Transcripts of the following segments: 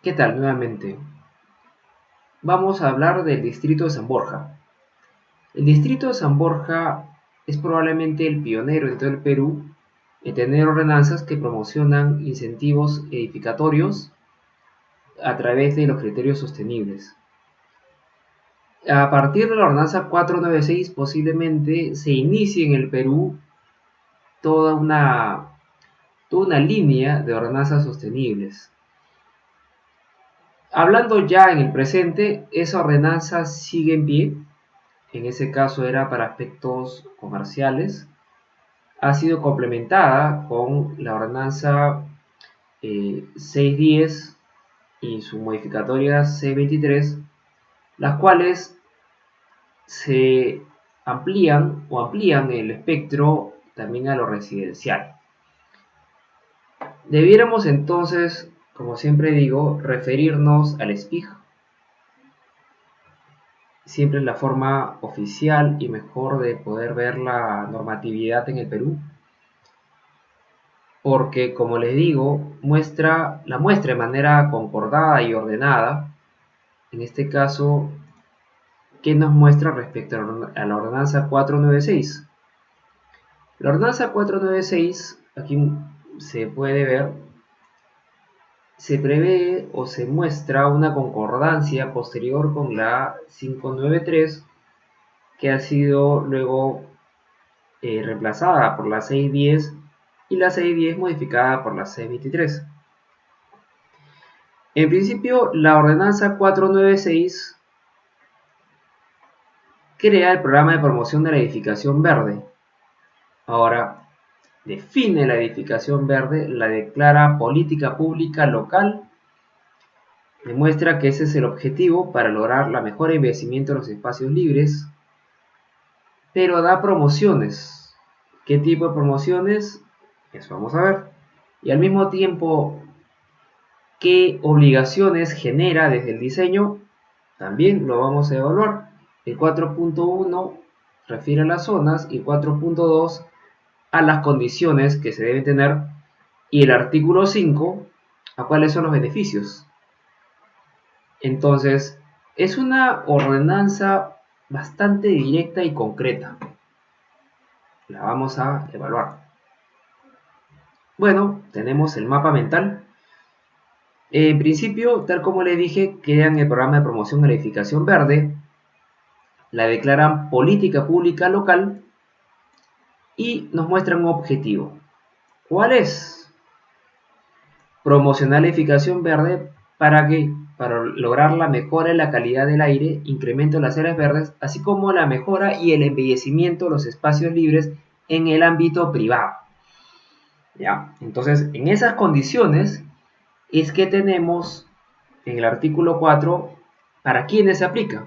¿Qué tal nuevamente? Vamos a hablar del distrito de San Borja. El distrito de San Borja es probablemente el pionero en todo el Perú en tener ordenanzas que promocionan incentivos edificatorios a través de los criterios sostenibles. A partir de la ordenanza 496 posiblemente se inicie en el Perú toda una, toda una línea de ordenanzas sostenibles. Hablando ya en el presente, esa ordenanza sigue en pie. En ese caso era para aspectos comerciales, ha sido complementada con la ordenanza 610 y su modificatoria 623, las cuales se amplían el espectro también a lo residencial. Debiéramos entonces, como siempre digo, referirnos al SPIG, siempre es la forma oficial y mejor de poder ver la normatividad en el Perú, porque, como les digo, la muestra de manera concordada y ordenada. En este caso, ¿qué nos muestra respecto a la ordenanza 496? La ordenanza 496, aquí se puede ver, se prevé o se muestra una concordancia posterior con la 593, que ha sido luego reemplazada por la 610 y la 610 modificada por la 623. En principio, la ordenanza 496 crea el programa de promoción de la edificación verde. Ahora, define la edificación verde, la declara política pública local, demuestra que ese es el objetivo para lograr la mejora de envejecimiento de los espacios libres, pero da promociones. ¿Qué tipo de promociones? Eso vamos a ver. Y al mismo tiempo, ¿qué obligaciones genera desde el diseño? También lo vamos a evaluar. El 4.1 refiere a las zonas y 4.2 a las condiciones que se deben tener, y el artículo 5 a cuáles son los beneficios. Entonces, es una ordenanza bastante directa y concreta. La vamos a evaluar. Bueno, tenemos el mapa mental. En principio, tal como le dije, crean el programa de promoción de la edificación verde, la declaran política pública local y nos muestran un objetivo. ¿Cuál es? Promocionar la edificación verde para que para lograr la mejora en la calidad del aire, incremento de las áreas verdes, así como la mejora y el embellecimiento de los espacios libres en el ámbito privado. ¿Ya? Entonces, en esas condiciones es que tenemos en el artículo 4 para quiénes se aplica.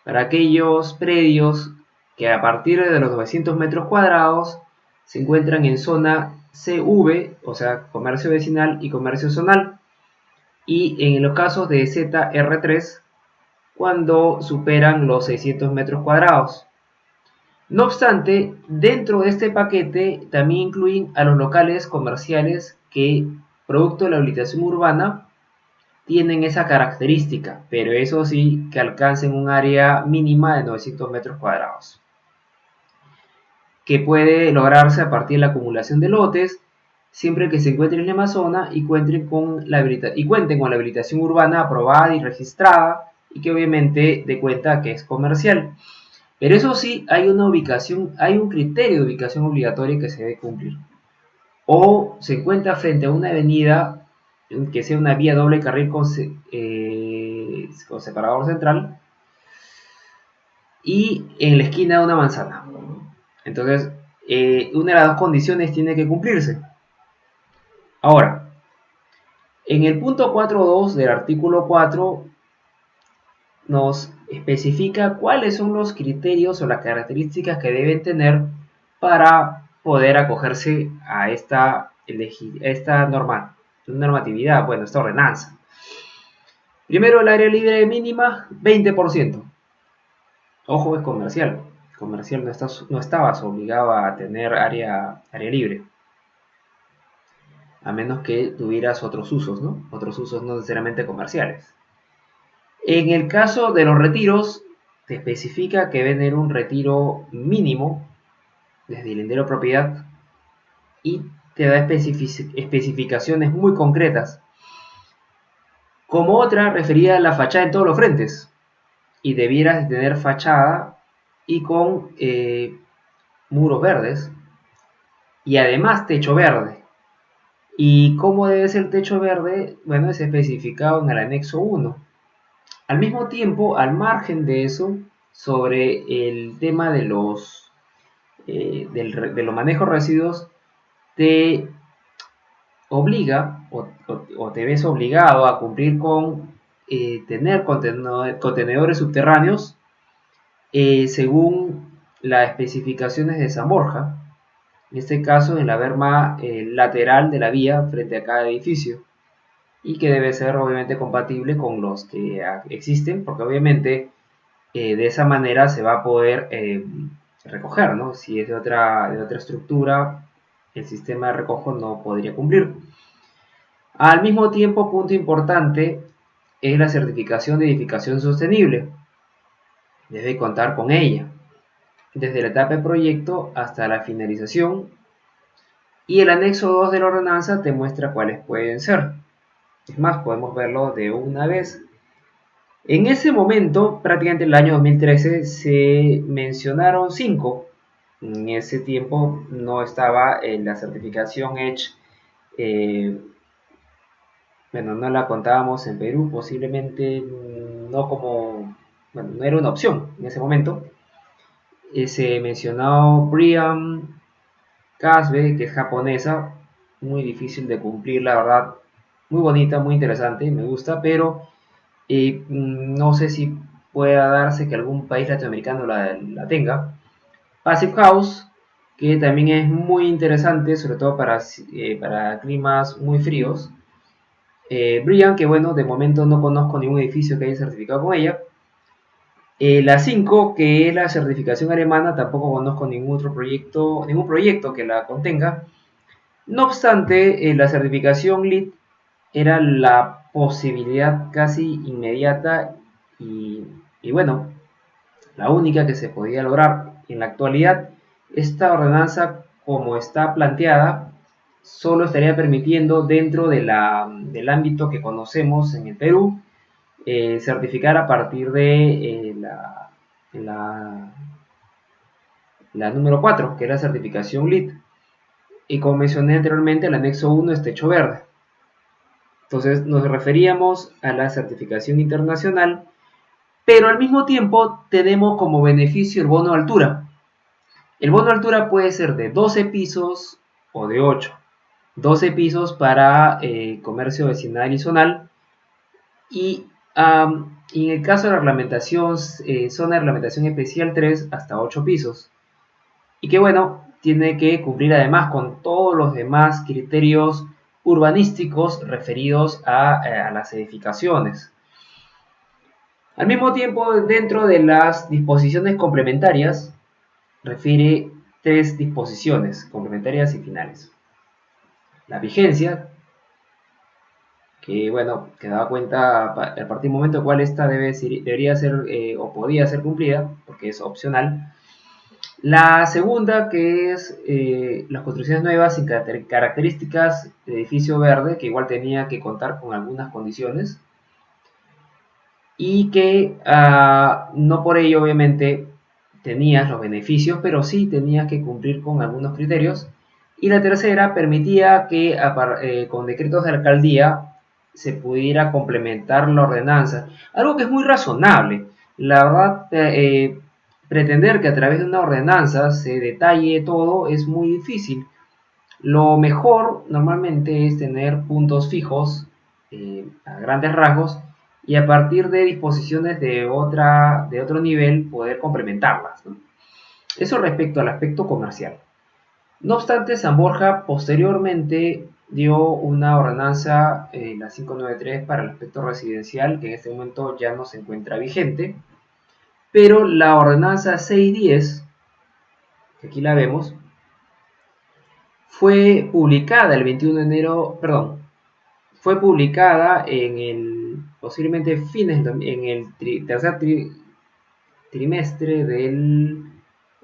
Para aquellos predios que a partir de los 900 metros cuadrados se encuentran en zona CV, o sea, comercio vecinal y comercio zonal, y en los casos de ZR3, cuando superan los 600 metros cuadrados. No obstante, dentro de este paquete también incluyen a los locales comerciales que, producto de la habilitación urbana, tienen esa característica, pero eso sí, que alcancen un área mínima de 900 metros cuadrados, que puede lograrse a partir de la acumulación de lotes, siempre que se encuentren en la misma zona y cuenten con la habilitación urbana aprobada y registrada, y que obviamente dé cuenta que es comercial. Pero eso sí, hay una ubicación, hay un criterio de ubicación obligatoria que se debe cumplir. O se encuentra frente a una avenida que sea una vía doble carril con separador central y en la esquina de una manzana. Entonces, una de las dos condiciones tiene que cumplirse. Ahora, en el punto 4.2 del artículo 4 nos especifica cuáles son los criterios o las características que deben tener para poder acogerse a esta normatividad, bueno, esta ordenanza. Primero, el área libre mínima, 20%. Ojo, es comercial. Comercial no estabas obligado a tener área libre. a menos que tuvieras otros usos, ¿no? Otros usos no necesariamente comerciales. En el caso de los retiros, te especifica que debe tener un retiro mínimo desde el lindero de propiedad y te da especificaciones muy concretas, como otra referida a la fachada en todos los frentes, y debieras tener fachada y con muros verdes y además techo verde. ¿Y cómo debe ser el techo verde? Bueno, es especificado en el anexo 1. Al mismo tiempo, al margen de eso, sobre el tema de los manejos residuos, te obliga o te ves obligado a cumplir con tener contenedores subterráneos según las especificaciones de San Borja, en este caso en la berma lateral de la vía frente a cada edificio, y que debe ser obviamente compatible con los que existen, porque obviamente de esa manera se va a poder recoger, ¿no? Si es de otra estructura, el sistema de recojo no podría cumplir. Al mismo tiempo, punto importante es la certificación de edificación sostenible. Debe contar con ella, desde la etapa de proyecto hasta la finalización, y el anexo 2 de la ordenanza te muestra cuáles pueden ser. Es más, podemos verlo de una vez. En ese momento, prácticamente en el año 2013, se mencionaron 5. En ese tiempo no estaba la certificación EDGE, bueno, no la contábamos en Perú, posiblemente no como, bueno, no era una opción en ese momento. Se mencionó BREEAM, CASBE, que es japonesa, muy difícil de cumplir, la verdad, muy bonita, muy interesante, me gusta, pero no sé si pueda darse que algún país latinoamericano la tenga. Passive House, que también es muy interesante, sobre todo para climas muy fríos. BREEAM, que bueno, de momento no conozco ningún edificio que haya certificado con ella. La 5, que es la certificación alemana, tampoco conozco ningún proyecto que la contenga. No obstante, la certificación LEED era la posibilidad casi inmediata y bueno, la única que se podía lograr. En la actualidad, esta ordenanza, como está planteada, solo estaría permitiendo dentro del ámbito que conocemos en el Perú, certificar a partir de la, la número 4, que es la certificación LEED. Y como mencioné anteriormente, el anexo 1 es techo verde. Entonces nos referíamos a la certificación internacional, pero al mismo tiempo tenemos como beneficio el bono de altura. El bono de altura puede ser de 12 pisos o de 8. 12 pisos para comercio vecinal y zonal, y en el caso de la reglamentación, zona de reglamentación especial 3 hasta 8 pisos. Y que bueno, tiene que cumplir además con todos los demás criterios urbanísticos referidos a las edificaciones. Al mismo tiempo, dentro de las disposiciones complementarias, refiere 3 disposiciones complementarias y finales. La vigencia, que bueno, que daba cuenta a partir del momento en el cual esta debería ser o podía ser cumplida, porque es opcional. La segunda, que es las construcciones nuevas sin características de edificio verde, que igual tenía que contar con algunas condiciones, y que no por ello obviamente tenías los beneficios, pero sí tenías que cumplir con algunos criterios. Y la tercera permitía que con decretos de alcaldía se pudiera complementar la ordenanza, algo que es muy razonable. La verdad, pretender que a través de una ordenanza se detalle todo es muy difícil. Lo mejor normalmente es tener puntos fijos a grandes rasgos, y a partir de disposiciones de otro nivel poder complementarlas, ¿no? Eso respecto al aspecto comercial. No obstante, San Borja posteriormente dio una ordenanza, la 593, para el aspecto residencial, que en este momento ya no se encuentra vigente, pero la ordenanza 610, que aquí la vemos, fue publicada el 21 de enero, perdón, fue publicada posiblemente en el tercer trimestre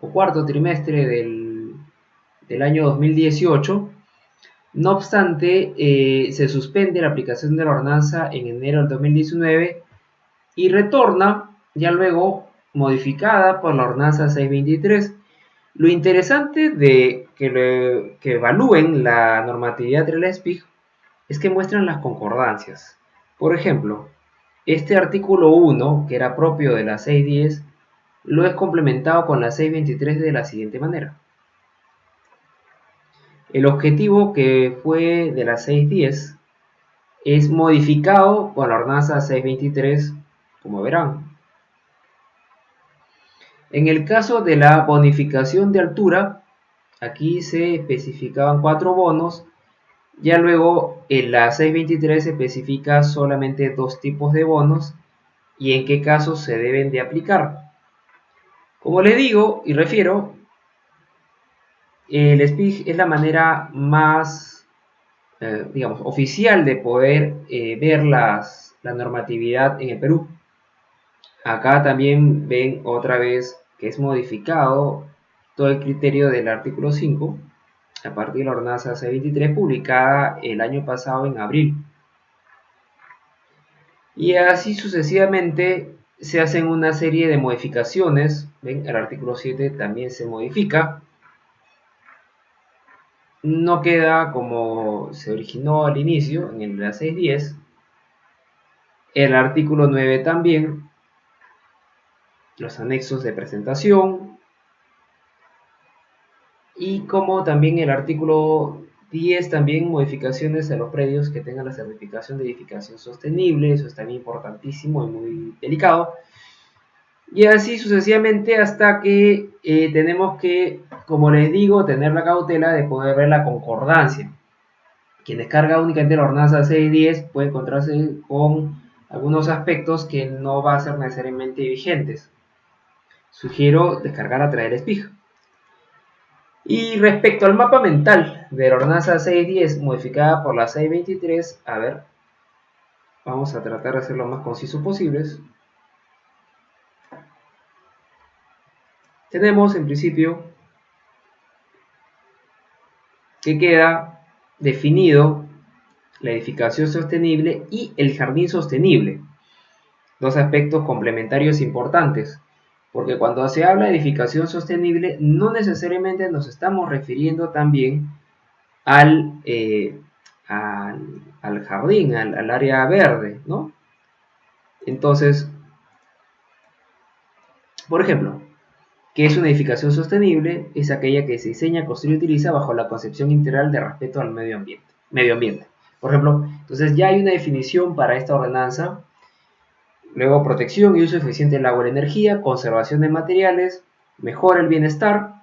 o cuarto trimestre del año 2018. No obstante, se suspende la aplicación de la ordenanza en enero del 2019 y retorna ya luego modificada por la ordenanza 623. Lo interesante de que evalúen la normatividad de la SPIG es que muestran las concordancias. Por ejemplo, este artículo 1, que era propio de la 610, lo es complementado con la 623 de la siguiente manera. El objetivo que fue de la 610 es modificado con la ordenanza 623, como verán. En el caso de la bonificación de altura, aquí se especificaban 4 bonos. Ya luego en la 623 se especifica solamente 2 tipos de bonos y en qué casos se deben de aplicar. Como les digo y refiero, el SPIG es la manera más, digamos, oficial de poder ver la normatividad en el Perú. Acá también ven otra vez que es modificado todo el criterio del artículo 5 a partir de la ordenanza C23 publicada el año pasado en abril. Y así sucesivamente se hacen una serie de modificaciones. ¿Ven? El artículo 7 también se modifica. No queda como se originó al inicio, en la 610. El artículo 9 también. Los anexos de presentación. Y como también el artículo 10 también modificaciones a los predios que tengan la certificación de edificación sostenible. Eso es también importantísimo y muy delicado. Y así sucesivamente hasta que tenemos que, como les digo, tener la cautela de poder ver la concordancia. Quien descarga únicamente la ordenanza 610 puede encontrarse con algunos aspectos que no va a ser necesariamente vigentes. Sugiero descargar a través del SPIG. Y respecto al mapa mental de la ordenanza 610 modificada por la 623, a ver, vamos a tratar de hacer lo más conciso posible. Tenemos en principio que queda definido la edificación sostenible y el jardín sostenible. Dos aspectos complementarios importantes, porque cuando se habla de edificación sostenible no necesariamente nos estamos refiriendo también al, al jardín, al área verde, ¿no? Entonces, por ejemplo, ¿qué es una edificación sostenible? Es aquella que se diseña, construye y utiliza bajo la concepción integral de respeto al medio ambiente. Por ejemplo, entonces ya hay una definición para esta ordenanza. Luego, protección y uso eficiente del agua y la energía, conservación de materiales, mejora el bienestar,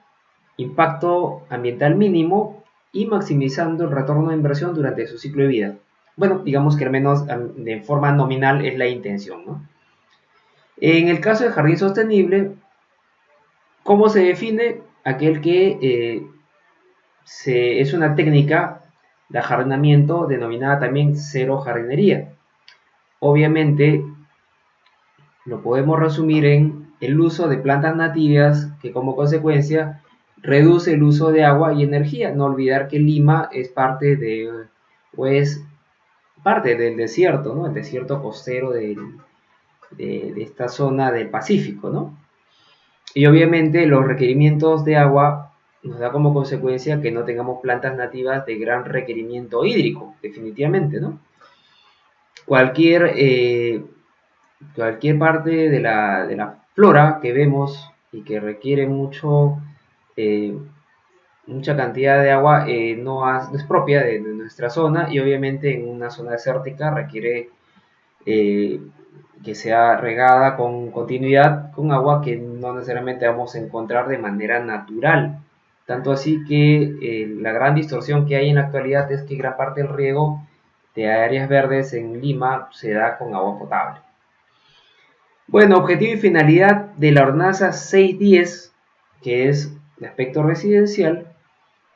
impacto ambiental mínimo y maximizando el retorno de inversión durante su ciclo de vida. Bueno, digamos que al menos de forma nominal es la intención, ¿no? En el caso del jardín sostenible, ¿cómo se define? Aquel que es una técnica de ajardinamiento denominada también cero jardinería. Obviamente, lo podemos resumir en el uso de plantas nativas que como consecuencia reduce el uso de agua y energía. No olvidar que Lima es parte parte del desierto, ¿no? El desierto costero de esta zona del Pacífico, ¿no? Y obviamente los requerimientos de agua nos da como consecuencia que no tengamos plantas nativas de gran requerimiento hídrico, definitivamente, ¿no? Cualquier parte de la flora que vemos y que requiere mucha cantidad de agua no es propia de nuestra zona y obviamente en una zona desértica requiere que sea regada con continuidad con agua que no necesariamente vamos a encontrar de manera natural. Tanto así que la gran distorsión que hay en la actualidad es que gran parte del riego de áreas verdes en Lima se da con agua potable. Bueno, objetivo y finalidad de la ordenanza 610, que es de aspecto residencial,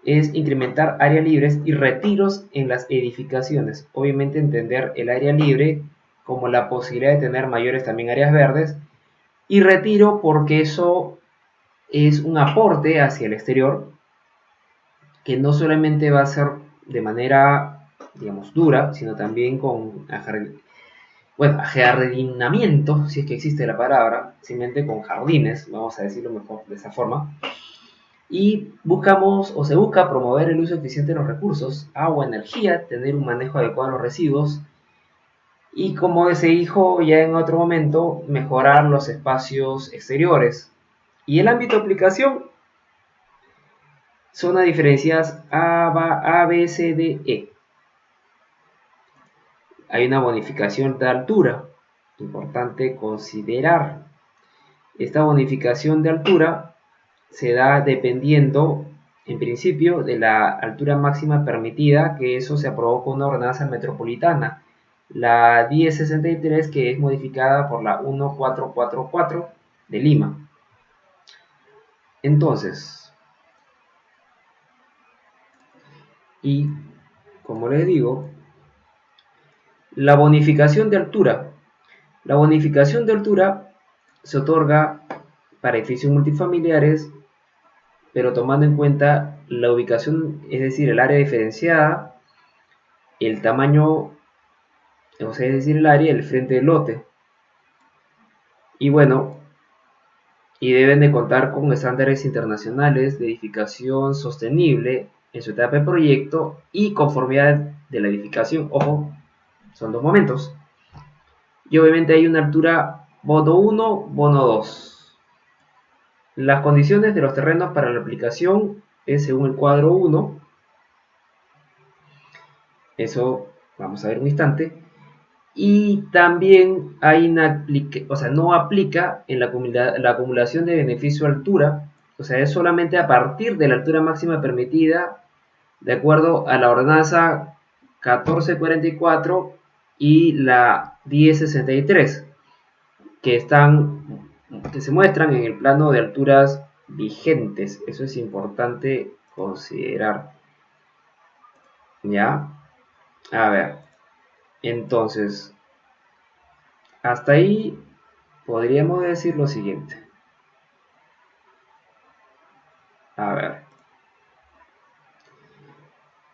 es incrementar áreas libres y retiros en las edificaciones. Obviamente entender el área libre como la posibilidad de tener mayores también áreas verdes, y retiro porque eso es un aporte hacia el exterior que no solamente va a ser de manera, digamos, dura, sino también con ajardinamiento, si es que existe la palabra, simplemente con jardines, vamos a decirlo mejor de esa forma. Y buscamos o se busca promover el uso eficiente de los recursos, agua, energía, tener un manejo adecuado de los residuos y, como se dijo ya en otro momento, mejorar los espacios exteriores. Y el ámbito de aplicación, zona diferenciadas A, B, C, D, E. Hay una bonificación de altura, importante considerar. Esta bonificación de altura se da dependiendo, en principio, de la altura máxima permitida, que eso se aprobó con una ordenanza metropolitana, la 1063, que es modificada por la 1444 de Lima. Entonces, y como les digo, la bonificación de altura. La bonificación de altura se otorga para edificios multifamiliares, pero tomando en cuenta la ubicación, es decir, el área diferenciada, el tamaño, o sea, es decir, el área, el frente del lote. Y bueno, y deben de contar con estándares internacionales de edificación sostenible en su etapa de proyecto y conformidad de la edificación. Ojo, son dos momentos. Y obviamente hay una altura bono 1, bono 2. Las condiciones de los terrenos para la aplicación es según el cuadro 1. Eso vamos a ver un instante. Y también hay no aplica en la acumulación de beneficio altura, o sea, es solamente a partir de la altura máxima permitida de acuerdo a la ordenanza 1444 y la 1063, que se muestran en el plano de alturas vigentes. Eso es importante considerar. ¿Ya? A ver, entonces, hasta ahí podríamos decir lo siguiente. A ver,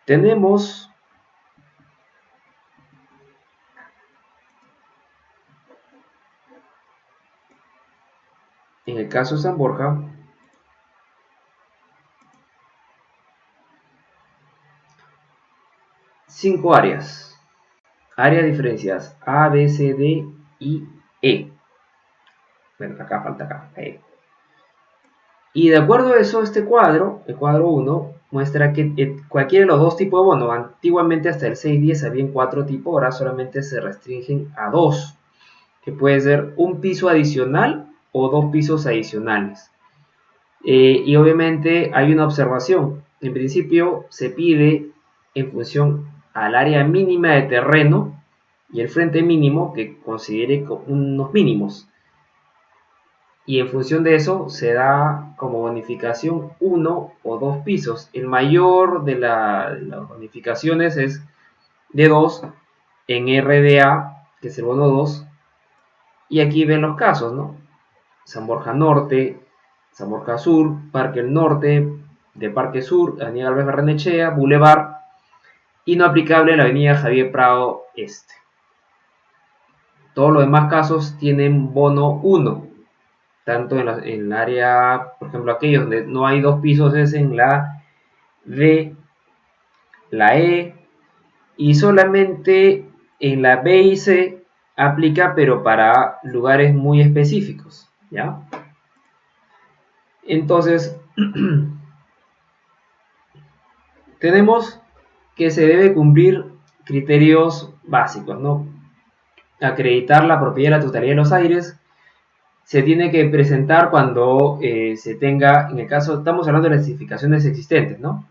tenemos en el caso de San Borja, cinco áreas. Áreas diferenciadas A, B, C, D y E. Bueno, acá falta acá, E. Y de acuerdo a eso, este cuadro, el cuadro 1, muestra que cualquiera de los dos tipos de bono, antiguamente hasta el 610 habían 4 tipos, ahora solamente se restringen a 2, que puede ser un piso adicional o 2 pisos adicionales. Y obviamente hay una observación. En principio se pide en función al área mínima de terreno y el frente mínimo que considere unos mínimos. Y en función de eso se da como bonificación 1 o 2 pisos. El mayor de las bonificaciones es de 2 en RDA, que es el bono 2. Y aquí ven los casos, ¿no? San Borja Norte, San Borja Sur, Parque El Norte, de Parque Sur, Avenida Álvarez Barrenechea, Boulevard, y no aplicable en la Avenida Javier Prado Este. Todos los demás casos tienen bono 1, tanto en el área, por ejemplo, aquellos donde no hay 2 pisos es en la D, la E, y solamente en la B y C aplica, pero para lugares muy específicos, ¿ya? Entonces, tenemos que se debe cumplir criterios básicos, ¿no? Acreditar la propiedad de la totalidad de los aires. Se tiene que presentar cuando se tenga, en el caso, estamos hablando de las edificaciones existentes, ¿no?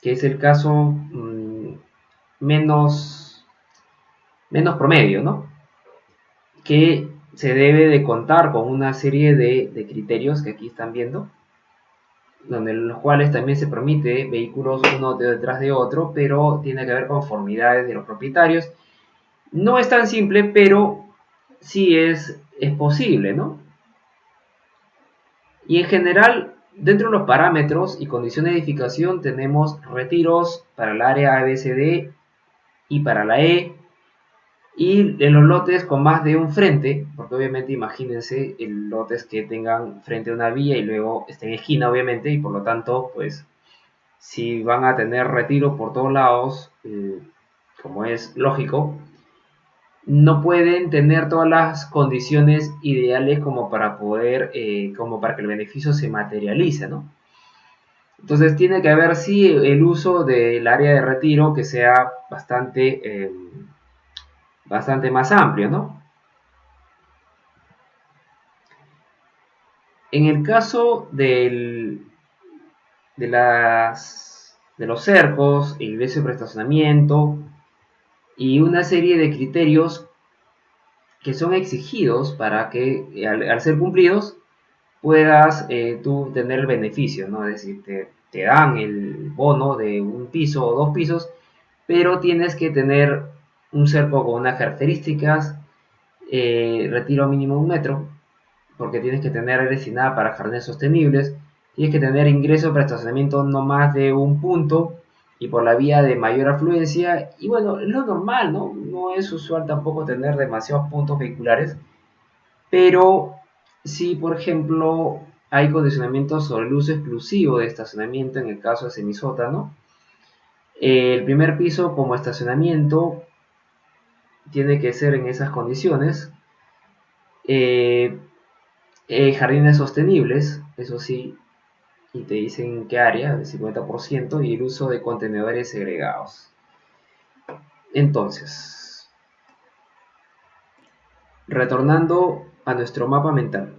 Que es el caso menos promedio, ¿no? Que se debe de contar con una serie de criterios que aquí están viendo. donde los cuales también se permite vehículos uno detrás de otro, pero tiene que ver con conformidades de los propietarios. No es tan simple, pero sí es posible, ¿no? Y en general, dentro de los parámetros y condiciones de edificación tenemos retiros para el área ABCD y para la E, y en los lotes con más de un frente, porque obviamente imagínense lotes que tengan frente a una vía y luego estén en esquina, obviamente, y por lo tanto, pues, si van a tener retiros por todos lados, como es lógico, no pueden tener todas las condiciones ideales como para poder, como para que el beneficio se materialice, ¿no? Entonces tiene que haber sí el uso del área de retiro que sea bastante más amplio, ¿no? En el caso de los cercos, ingreso de estacionamiento y una serie de criterios que son exigidos para que al ser cumplidos puedas tú tener el beneficio, ¿no? Es decir, te dan el bono de un piso o dos pisos, pero tienes que tener un cerco con unas características, retiro mínimo 1 metro, porque tienes que tener destinada para jardines sostenibles, tienes que tener ingreso para estacionamiento no más de un punto y por la vía de mayor afluencia, y bueno, es lo normal, ¿no? No es usual tampoco tener demasiados puntos vehiculares, pero si, por ejemplo, hay condicionamientos sobre el uso exclusivo de estacionamiento en el caso de semisótano, el primer piso como estacionamiento tiene que ser en esas condiciones. Eh, Jardines sostenibles, eso sí, y te dicen qué área, el 50%, y el uso de contenedores segregados. Entonces, retornando a nuestro mapa mental,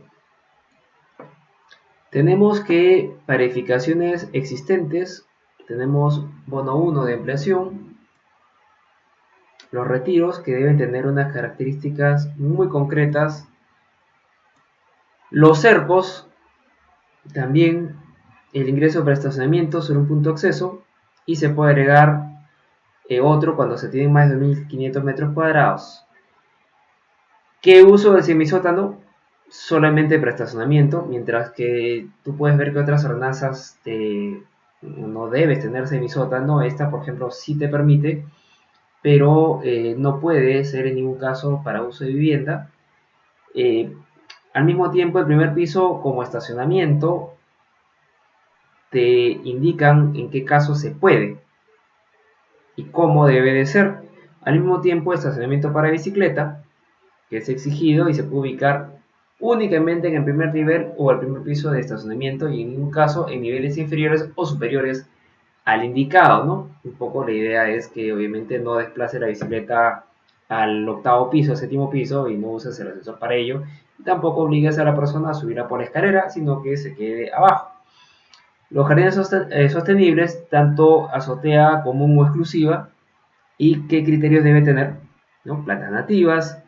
tenemos que para edificaciones existentes tenemos bono 1 de ampliación, los retiros que deben tener unas características muy concretas, los cercos también, el ingreso para estacionamiento sobre un punto de acceso, y se puede agregar otro cuando se tienen más de 1500 metros cuadrados. ¿Qué uso del semisótano? Solamente para estacionamiento, mientras que tú puedes ver que otras ordenanzas no debes tener semisótano. Esta, por ejemplo, sí te permite, pero no puede ser en ningún caso para uso de vivienda. Eh, Al mismo tiempo, el primer piso como estacionamiento te indican en qué caso se puede y cómo debe de ser. Al mismo tiempo, estacionamiento para bicicleta, que es exigido y se puede ubicar únicamente en el primer nivel o el primer piso de estacionamiento y en ningún caso en niveles inferiores o superiores al indicado, ¿no? Un poco la idea es que obviamente no desplace la bicicleta al octavo piso, al séptimo piso y no uses el ascensor para ello. Y tampoco obligues a la persona a subirla por la escalera, sino que se quede abajo. Los jardines sostenibles, tanto azotea común o exclusiva, y qué criterios debe tener, ¿no? Plantas nativas,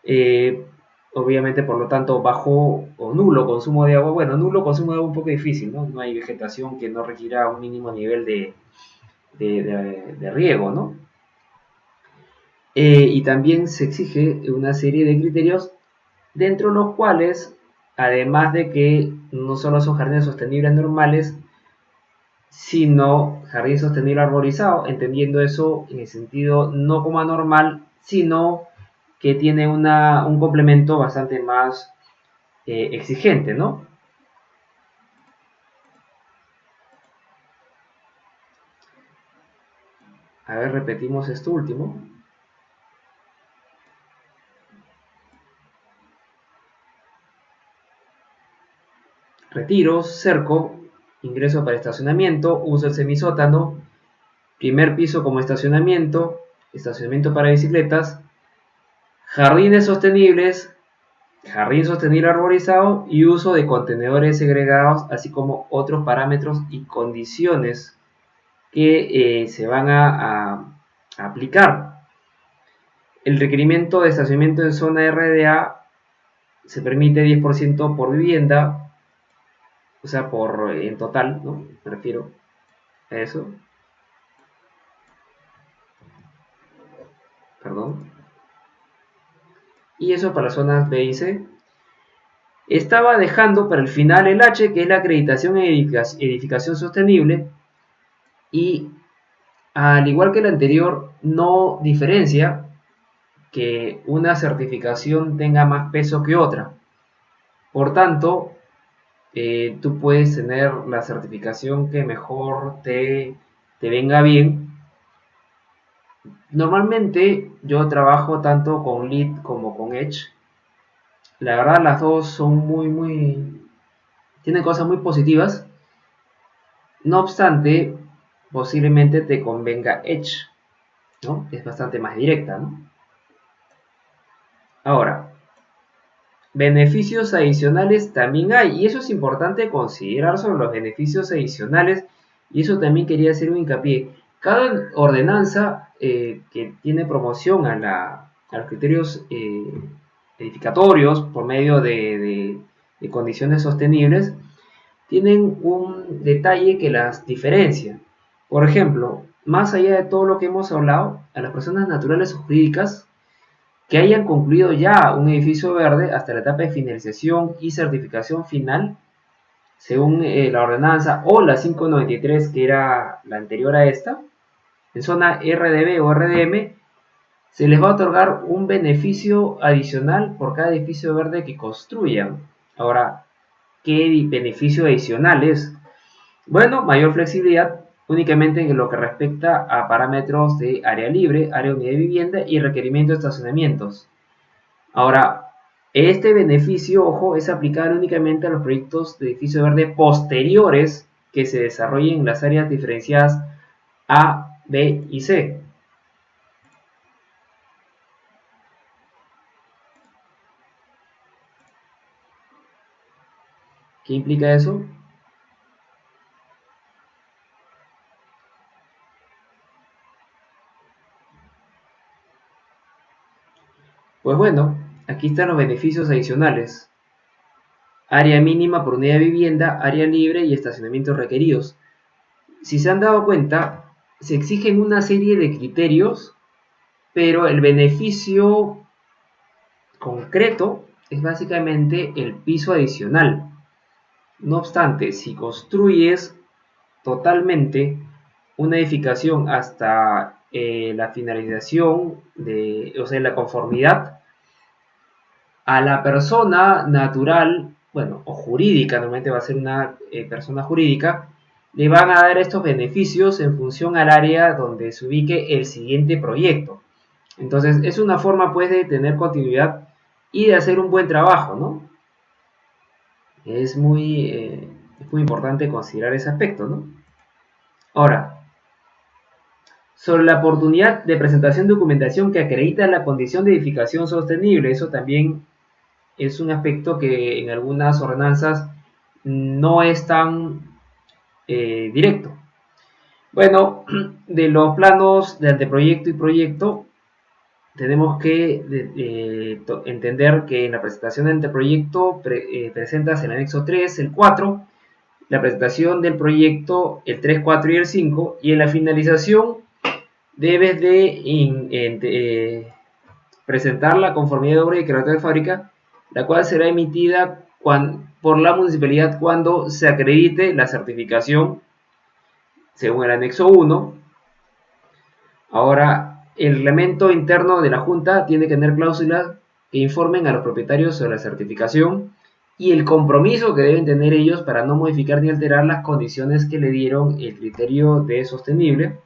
eh, obviamente por lo tanto bajo o nulo consumo de agua. Bueno, nulo consumo de agua un poco difícil, ¿no? No hay vegetación que no requiera un mínimo nivel de riego, ¿no? Y también se exige una serie de criterios dentro de los cuales, además de que no solo son jardines sostenibles normales, sino jardín sostenible arborizado, entendiendo eso en el sentido no como anormal, sino que tiene un complemento bastante más exigente, ¿no? A ver, repetimos esto último. Retiros, cerco, ingreso para estacionamiento, uso del semisótano, primer piso como estacionamiento para bicicletas, jardines sostenibles, jardín sostenible arborizado y uso de contenedores segregados, así como otros parámetros y condiciones que se van a aplicar. El requerimiento de estacionamiento en zona RDA se permite 10% por vivienda, o sea, en total, ¿no? Me refiero a eso, perdón. Y eso para las zonas B y C. Estaba dejando para el final el H, que es la acreditación en edificación sostenible, y al igual que el anterior, no diferencia que una certificación tenga más peso que otra. Por tanto, tú puedes tener la certificación que mejor te venga bien. Normalmente yo trabajo tanto con Lead como con Edge. La verdad las dos son tienen cosas muy positivas. No obstante, posiblemente te convenga Edge, ¿no? Es bastante más directa, ¿no? Ahora, beneficios adicionales también hay, y eso es importante considerar sobre los beneficios adicionales, y eso también quería hacer un hincapié. Cada ordenanza que tiene promoción a los criterios edificatorios por medio de condiciones sostenibles, tienen un detalle que las diferencia. Por ejemplo, más allá de todo lo que hemos hablado, a las personas naturales o jurídicas que hayan concluido ya un edificio verde hasta la etapa de finalización y certificación final, según la ordenanza o la 593, que era la anterior a esta, en zona RDB o RDM, se les va a otorgar un beneficio adicional por cada edificio verde que construyan. Ahora, ¿qué beneficio adicional es? Bueno, mayor flexibilidad únicamente en lo que respecta a parámetros de área libre, área unidad de vivienda y requerimiento de estacionamientos. Ahora, este beneficio, ojo, es aplicable únicamente a los proyectos de edificio verde posteriores que se desarrollen en las áreas diferenciadas A, B y C. ¿Qué implica eso? Pues bueno, aquí están los beneficios adicionales. Área mínima por unidad de vivienda, área libre y estacionamientos requeridos. Si se han dado cuenta, se exigen una serie de criterios, pero el beneficio concreto es básicamente el piso adicional. No obstante, si construyes totalmente una edificación hasta la finalización o sea, la conformidad, a la persona natural, bueno, o jurídica, normalmente va a ser una persona jurídica, le van a dar estos beneficios en función al área donde se ubique el siguiente proyecto. Entonces, es una forma pues de tener continuidad y de hacer un buen trabajo, ¿no? Es muy importante considerar ese aspecto, ¿no? Ahora, sobre la oportunidad de presentación de documentación que acredita la condición de edificación sostenible, eso también es un aspecto que en algunas ordenanzas no es tan directo. Bueno, de los planos de anteproyecto y proyecto, tenemos que entender que en la presentación de anteproyecto presentas el anexo 3, el 4, la presentación del proyecto el 3, 4 y el 5, y en la finalización debes de presentar la conformidad de obra y declaración de fábrica, la cual será emitida por la municipalidad cuando se acredite la certificación según el anexo 1. Ahora, el reglamento interno de la Junta tiene que tener cláusulas que informen a los propietarios sobre la certificación y el compromiso que deben tener ellos para no modificar ni alterar las condiciones que le dieron el criterio de sostenible.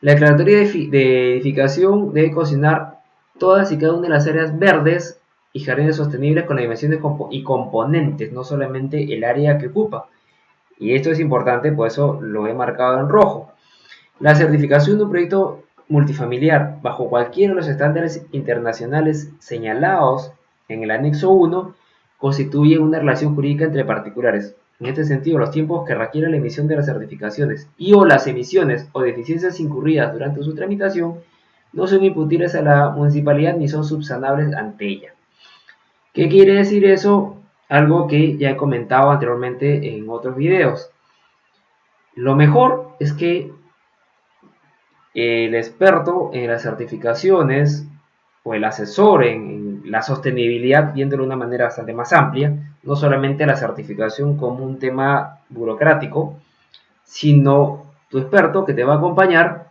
La declaratoria de edificación debe consignar todas y cada una de las áreas verdes y jardines sostenibles con las dimensiones y componentes, no solamente el área que ocupa. Y esto es importante, por eso lo he marcado en rojo. La certificación de un proyecto multifamiliar bajo cualquiera de los estándares internacionales señalados en el anexo 1 constituye una relación jurídica entre particulares. En este sentido, los tiempos que requiere la emisión de las certificaciones y o las emisiones o deficiencias incurridas durante su tramitación no son imputables a la municipalidad ni son subsanables ante ella. ¿Qué quiere decir eso? algo que ya he comentado anteriormente en otros videos. Lo mejor es que el experto en las certificaciones o el asesor en la sostenibilidad, viéndolo de una manera bastante más amplia, no solamente la certificación como un tema burocrático, sino tu experto que te va a acompañar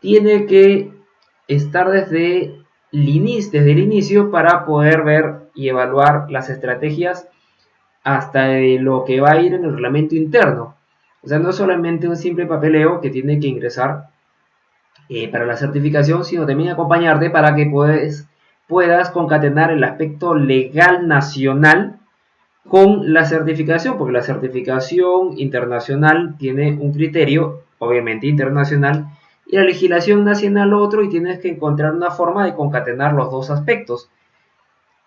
tiene que estar desde el inicio para poder ver y evaluar las estrategias hasta de lo que va a ir en el reglamento interno. O sea, no es solamente un simple papeleo que tiene que ingresar para la certificación, sino también acompañarte para que puedas concatenar el aspecto legal nacional con la certificación, porque la certificación internacional tiene un criterio, obviamente internacional, y la legislación nacional otro, y tienes que encontrar una forma de concatenar los dos aspectos.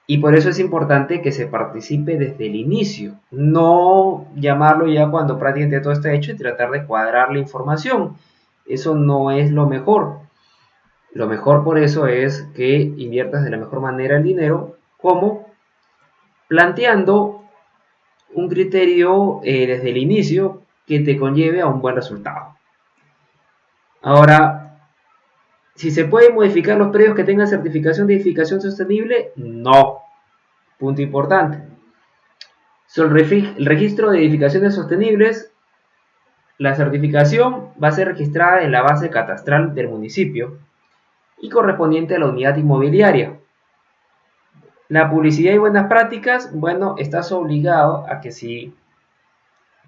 Y por eso es importante que se participe desde el inicio, no llamarlo ya cuando prácticamente todo está hecho y tratar de cuadrar la información. Eso no es lo mejor. Lo mejor por eso es que inviertas de la mejor manera el dinero, como planteando un criterio desde el inicio que te conlleve a un buen resultado. Ahora, si se pueden modificar los predios que tengan certificación de edificación sostenible, no. Punto importante. Sobre el registro de edificaciones sostenibles, la certificación va a ser registrada en la base catastral del municipio y correspondiente a la unidad inmobiliaria. La publicidad y buenas prácticas, bueno, estás obligado a que si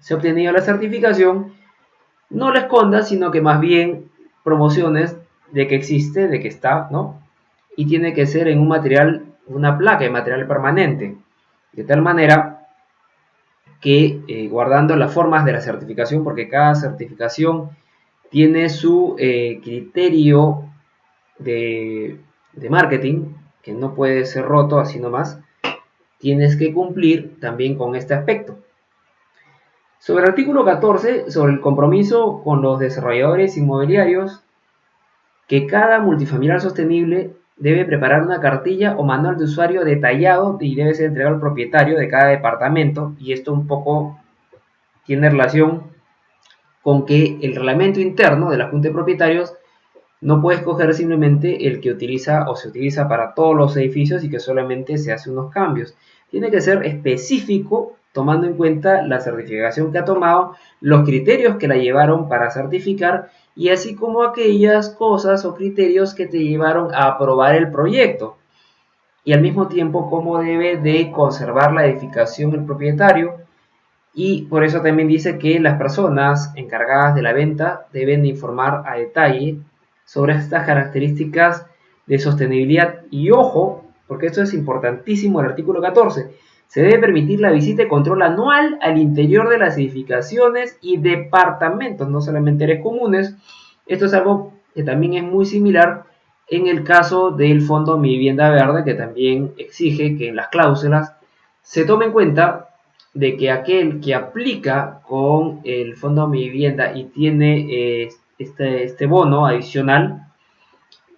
se ha obtenido la certificación, no la escondas, sino que más bien promociones de que existe, de que está, ¿no? Y tiene que ser en un material, una placa de material permanente, de tal manera que guardando las formas de la certificación, porque cada certificación tiene su criterio de marketing, que no puede ser roto así nomás, tienes que cumplir también con este aspecto. Sobre el artículo 14, sobre el compromiso con los desarrolladores inmobiliarios, que cada multifamiliar sostenible debe preparar una cartilla o manual de usuario detallado y debe ser entregado al propietario de cada departamento, y esto un poco tiene relación con que el reglamento interno de la Junta de Propietarios no puede escoger simplemente el que utiliza o se utiliza para todos los edificios y que solamente se hace unos cambios. Tiene que ser específico tomando en cuenta la certificación que ha tomado, los criterios que la llevaron para certificar y así como aquellas cosas o criterios que te llevaron a aprobar el proyecto. Y al mismo tiempo cómo debe de conservar la edificación el propietario, y por eso también dice que las personas encargadas de la venta deben informar a detalle sobre estas características de sostenibilidad. Y ojo, porque esto es importantísimo, el artículo 14, se debe permitir la visita y control anual al interior de las edificaciones y departamentos, no solamente áreas comunes. Esto es algo que también es muy similar en el caso del Fondo Mi Vivienda Verde, que también exige que en las cláusulas se tome en cuenta de que aquel que aplica con el Fondo Mi Vivienda y tiene este bono adicional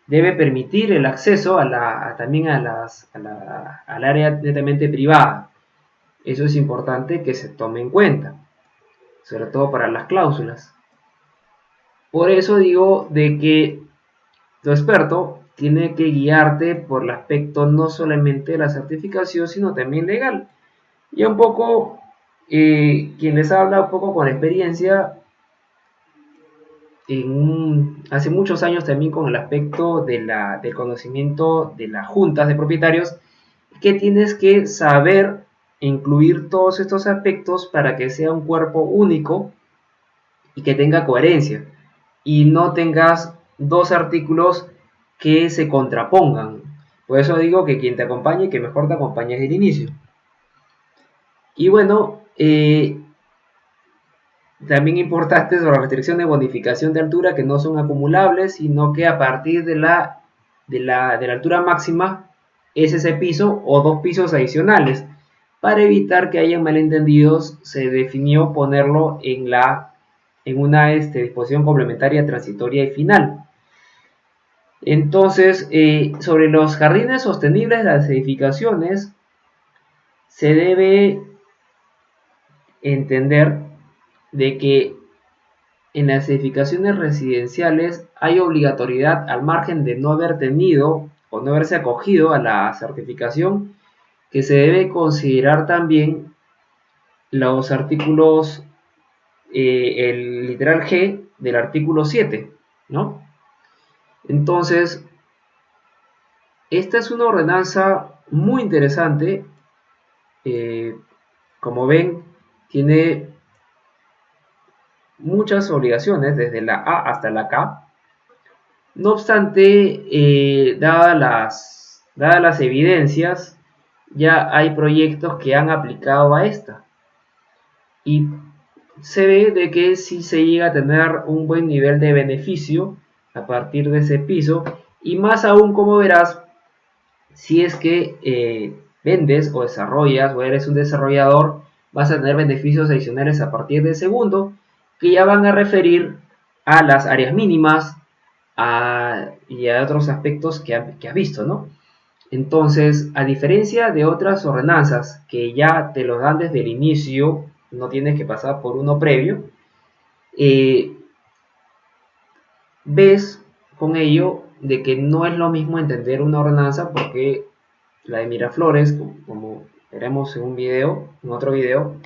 debe permitir el acceso también al área netamente privada. Eso es importante que se tome en cuenta, sobre todo para las cláusulas. Por eso digo de que tu experto tiene que guiarte por el aspecto no solamente de la certificación, sino también legal. Y un poco, quien les habla un poco con experiencia, hace muchos años también con el aspecto del conocimiento de las juntas de propietarios, que tienes que saber incluir todos estos aspectos para que sea un cuerpo único y que tenga coherencia y no tengas dos artículos que se contrapongan. Por eso digo que quien te acompañe, que mejor te acompañe desde el inicio. Y bueno, también importante sobre la restricción de bonificación de altura, que no son acumulables, sino que a partir de la altura máxima es ese piso o dos pisos adicionales. Para evitar que haya malentendidos, se definió ponerlo en una disposición complementaria, transitoria y final. Entonces, sobre los jardines sostenibles, las edificaciones se debe entender de que en las edificaciones residenciales hay obligatoriedad, al margen de no haber tenido o no haberse acogido a la certificación, que se debe considerar también los artículos, el literal G del artículo 7, ¿no? Entonces, esta es una ordenanza muy interesante. eh, Como ven, tiene muchas obligaciones desde la A hasta la K. No obstante, dadas las evidencias, ya hay proyectos que han aplicado a esta. Y se ve de que sí se llega a tener un buen nivel de beneficio a partir de ese piso. Y más aún, como verás, si es que vendes o desarrollas o eres un desarrollador, vas a tener beneficios adicionales a partir del segundo, que ya van a referir a las áreas mínimas y a otros aspectos que has visto, ¿no? Entonces, a diferencia de otras ordenanzas que ya te lo dan desde el inicio, no tienes que pasar por uno previo, eh, ves con ello de que no es lo mismo entender una ordenanza, porque la de Miraflores, como veremos en un video, en otro video,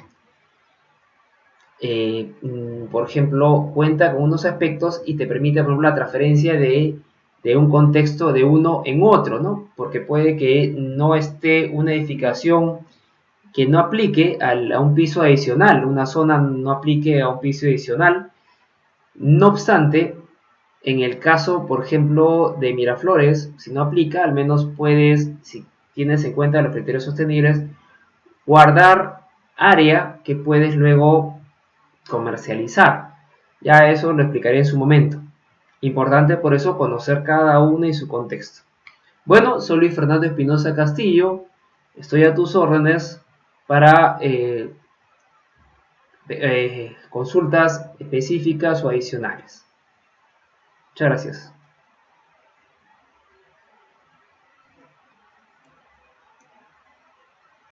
por ejemplo, cuenta con unos aspectos y te permite, por ejemplo, la transferencia de un contexto de uno en otro, ¿no? Porque puede que no esté una edificación que no aplique a un piso adicional, una zona no aplique a un piso adicional. No obstante, en el caso, por ejemplo, de Miraflores, si no aplica, al menos puedes, si tienes en cuenta los criterios sostenibles, guardar área que puedes luego comercializar. Ya eso lo explicaré en su momento. Importante por eso conocer cada uno y su contexto. Bueno, soy Luis Fernando Espinosa Castillo. Estoy a tus órdenes para consultas específicas o adicionales. Muchas gracias.